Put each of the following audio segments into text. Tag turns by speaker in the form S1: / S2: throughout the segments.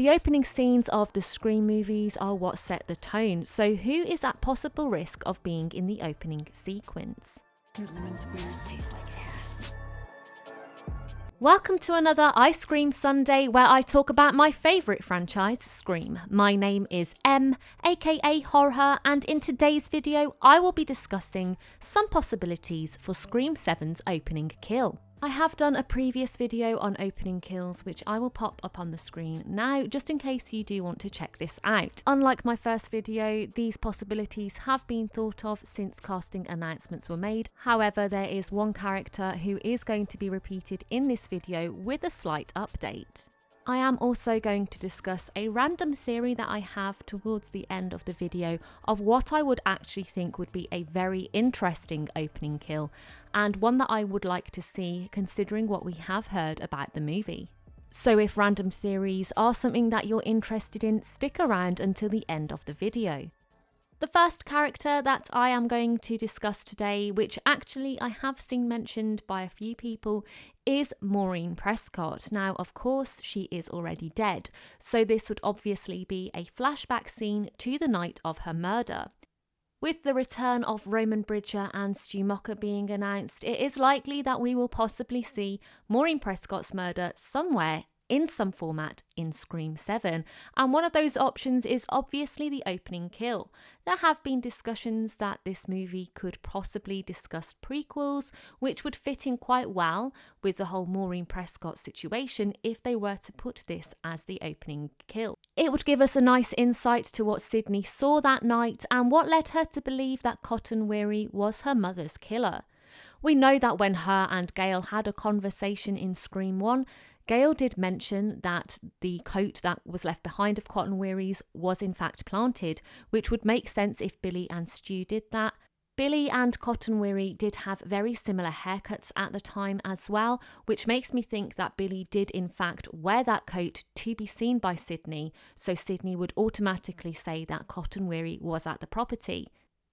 S1: The opening scenes of the Scream movies are what set the tone, so who is at possible risk of being in the opening sequence?
S2: Your lemon squares taste like ass.
S1: Welcome to another Ice Cream Sunday where I talk about my favourite franchise, Scream. My name is Em, aka Horror, and in today's video I will be discussing some possibilities for Scream 7's opening kill. I have done a previous video on opening kills which I will pop up on the screen now just in case you do want to check this out. Unlike my first video, these possibilities have been thought of since casting announcements were made. However, there is one character who is going to be repeated in this video with a slight update. I am also going to discuss a random theory that I have towards the end of the video of what I would actually think would be a very interesting opening kill, and one that I would like to see considering what we have heard about the movie. So if random theories are something that you're interested in, stick around until the end of the video. The first character that I am going to discuss today, which actually I have seen mentioned by a few people, is Maureen Prescott. Now, of course, she is already dead, so this would obviously be a flashback scene to the night of her murder. With the return of Roman Bridger and Stu Mocker being announced, it is likely that we will possibly see Maureen Prescott's murder somewhere in some format in Scream 7, and one of those options is obviously the opening kill. There have been discussions that this movie could possibly discuss prequels, which would fit in quite well with the whole Maureen Prescott situation if they were to put this as the opening kill. It would give us a nice insight to what Sidney saw that night and what led her to believe that Cotton Weary was her mother's killer. We know that when her and Gail had a conversation in Scream 1, Gail did mention that the coat that was left behind of Cotton Weary's was in fact planted, which would make sense if Billy and Stu did that. Billy and Cotton Weary did have very similar haircuts at the time as well, which makes me think that Billy did in fact wear that coat to be seen by Sidney, so Sidney would automatically say that Cotton Weary was at the property.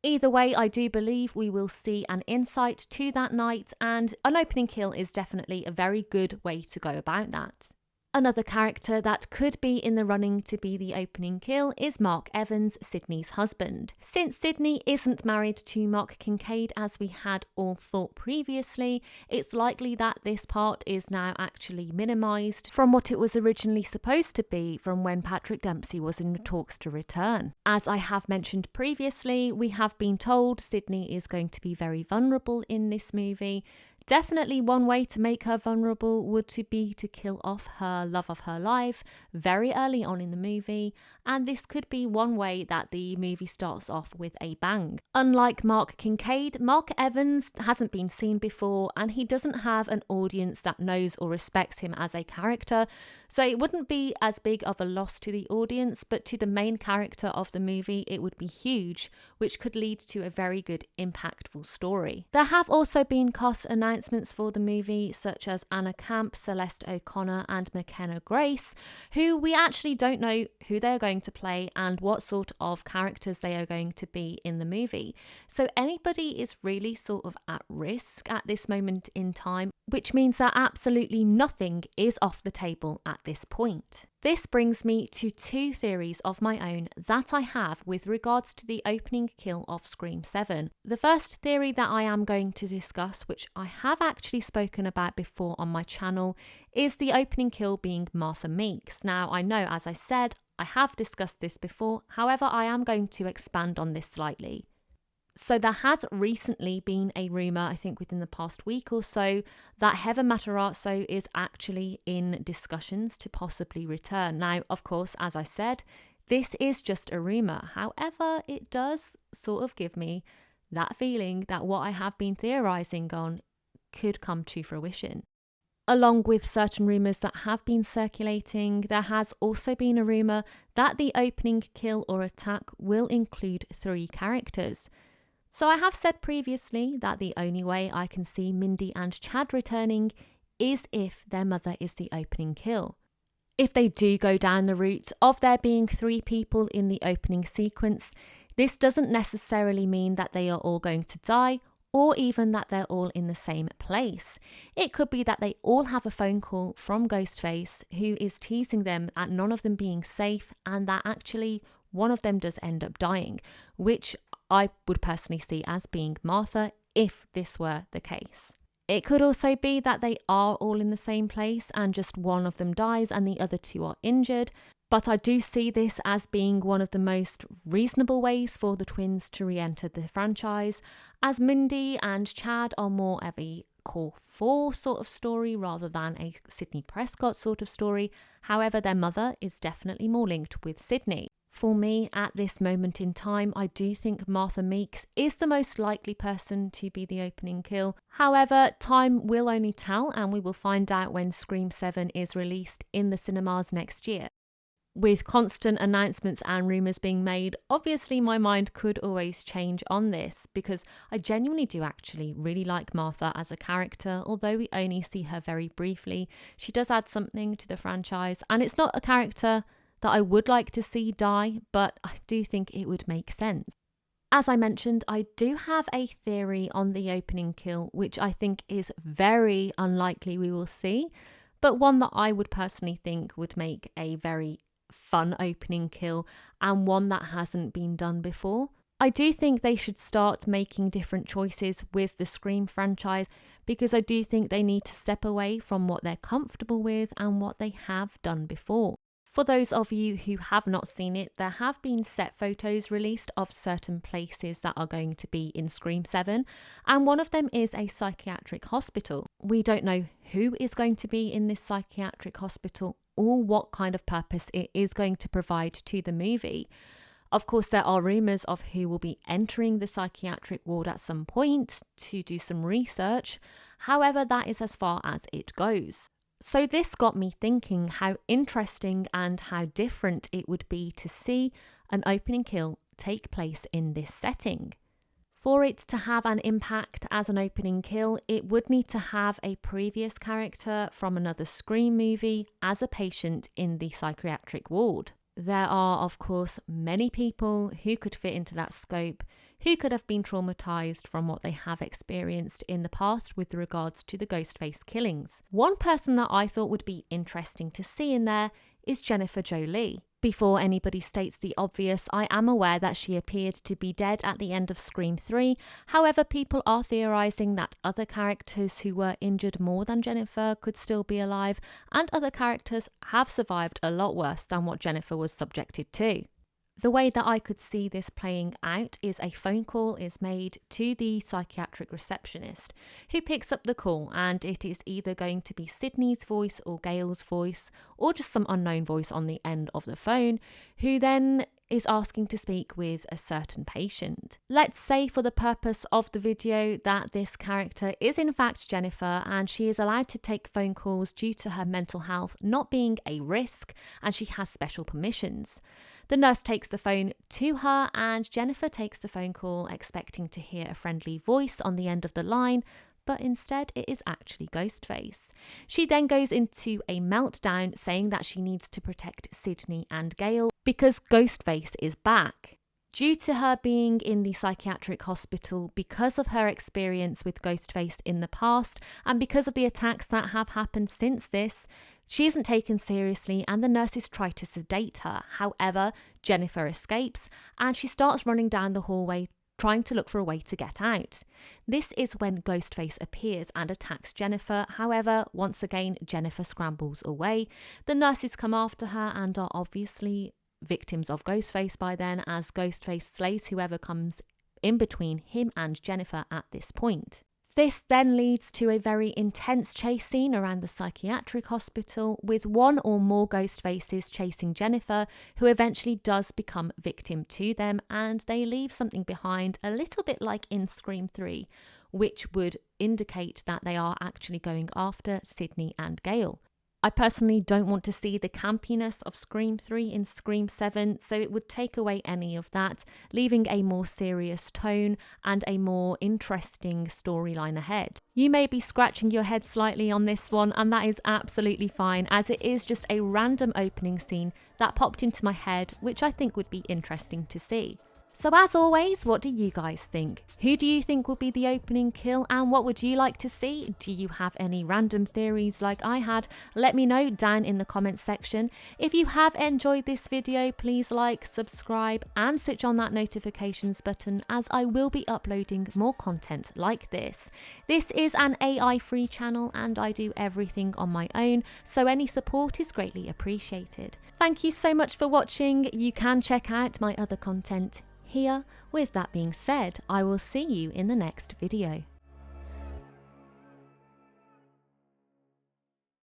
S1: Either way, I do believe we will see an insight to that night, and an opening kill is definitely a very good way to go about that. Another character that could be in the running to be the opening kill is Mark Evans, Sidney's husband. Since Sidney isn't married to Mark Kincaid as we had all thought previously, it's likely that this part is now actually minimised from what it was originally supposed to be from when Patrick Dempsey was in talks to return. As I have mentioned previously, we have been told Sidney is going to be very vulnerable in this movie. Definitely one way to make her vulnerable would be to kill off her love of her life very early on in the movie, and this could be one way that the movie starts off with a bang. Unlike Mark Kincaid, Mark Evans hasn't been seen before and he doesn't have an audience that knows or respects him as a character, so it wouldn't be as big of a loss to the audience, but to the main character of the movie it would be huge, which could lead to a very good impactful story. There have also been cast announcements for the movie such as Anna Camp, Celeste O'Connor and McKenna Grace, who we actually don't know who they're going to play and what sort of characters they are going to be in the movie. So anybody is really sort of at risk at this moment in time, which means that absolutely nothing is off the table at this point. This brings me to two theories of my own that I have with regards to the opening kill of Scream 7. The first theory that I am going to discuss, which I have actually spoken about before on my channel, is the opening kill being Martha Meeks. Now, I know, as I said, I have discussed this before, however, I am going to expand on this slightly. So there has recently been a rumour, I think within the past week or so, that Heather Matarazzo is actually in discussions to possibly return. Now, of course, as I said, this is just a rumour. However, it does sort of give me that feeling that what I have been theorising on could come to fruition. Along with certain rumours that have been circulating, there has also been a rumour that the opening kill or attack will include 3 characters. So I have said previously that the only way I can see Mindy and Chad returning is if their mother is the opening kill. If they do go down the route of there being 3 people in the opening sequence, this doesn't necessarily mean that they are all going to die or even that they're all in the same place. It could be that they all have a phone call from Ghostface who is teasing them at none of them being safe, and that actually one of them does end up dying, which I would personally see as being Martha if this were the case. It could also be that they are all in the same place and just one of them dies and the other two are injured. But I do see this as being one of the most reasonable ways for the twins to re-enter the franchise, as Mindy and Chad are more of a core 4 sort of story rather than a Sidney Prescott sort of story. However, their mother is definitely more linked with Sidney. For me, at this moment in time, I do think Martha Meeks is the most likely person to be the opening kill. However, time will only tell, and we will find out when Scream 7 is released in the cinemas next year. With constant announcements and rumours being made, obviously my mind could always change on this, because I genuinely do actually really like Martha as a character. Although we only see her very briefly, she does add something to the franchise, and it's not a character that I would like to see die, but I do think it would make sense. As I mentioned, I do have a theory on the opening kill, which I think is very unlikely we will see, but one that I would personally think would make a very fun opening kill, and one that hasn't been done before. I do think they should start making different choices with the Scream franchise, because I do think they need to step away from what they're comfortable with and what they have done before. For those of you who have not seen it, there have been set photos released of certain places that are going to be in Scream 7, and one of them is a psychiatric hospital. We don't know who is going to be in this psychiatric hospital or what kind of purpose it is going to provide to the movie. Of course, there are rumours of who will be entering the psychiatric ward at some point to do some research. However, that is as far as it goes. So this got me thinking how interesting and how different it would be to see an opening kill take place in this setting. For it to have an impact as an opening kill, it would need to have a previous character from another Scream movie as a patient in the psychiatric ward. There are, of course, many people who could fit into that scope, who could have been traumatised from what they have experienced in the past with regards to the Ghostface killings. One person that I thought would be interesting to see in there is Jennifer Jolie. Before anybody states the obvious, I am aware that she appeared to be dead at the end of Scream 3. However, people are theorising that other characters who were injured more than Jennifer could still be alive, and other characters have survived a lot worse than what Jennifer was subjected to. The way that I could see this playing out is a phone call is made to the psychiatric receptionist, who picks up the call, and it is either going to be Sidney's voice or Gail's voice, or just some unknown voice on the end of the phone, who then is asking to speak with a certain patient. Let's say for the purpose of the video that this character is in fact Jennifer, and she is allowed to take phone calls due to her mental health not being a risk, and she has special permissions. The nurse takes the phone to her, and Jennifer takes the phone call expecting to hear a friendly voice on the end of the line, but instead it is actually Ghostface. She then goes into a meltdown saying that she needs to protect Sidney and Gail because Ghostface is back. Due to her being in the psychiatric hospital because of her experience with Ghostface in the past, and because of the attacks that have happened since this, she isn't taken seriously and the nurses try to sedate her. However, Jennifer escapes and she starts running down the hallway trying to look for a way to get out. This is when Ghostface appears and attacks Jennifer. However, once again, Jennifer scrambles away. The nurses come after her and are obviously victims of Ghostface by then, as Ghostface slays whoever comes in between him and Jennifer at this point. This then leads to a very intense chase scene around the psychiatric hospital, with one or more Ghostfaces chasing Jennifer, who eventually does become victim to them, and they leave something behind, a little bit like in Scream 3, which would indicate that they are actually going after Sidney and Gail. I personally don't want to see the campiness of Scream 3 in Scream 7, so it would take away any of that, leaving a more serious tone and a more interesting storyline ahead. You may be scratching your head slightly on this one, and that is absolutely fine, as it is just a random opening scene that popped into my head, which I think would be interesting to see. So as always, what do you guys think? Who do you think will be the opening kill, and what would you like to see? Do you have any random theories like I had? Let me know down in the comments section. If you have enjoyed this video, please like, subscribe and switch on that notifications button, as I will be uploading more content like this. This is an AI-free channel and I do everything on my own, so any support is greatly appreciated. Thank you so much for watching. You can check out my other content here. With that being said, I will see you in the next video.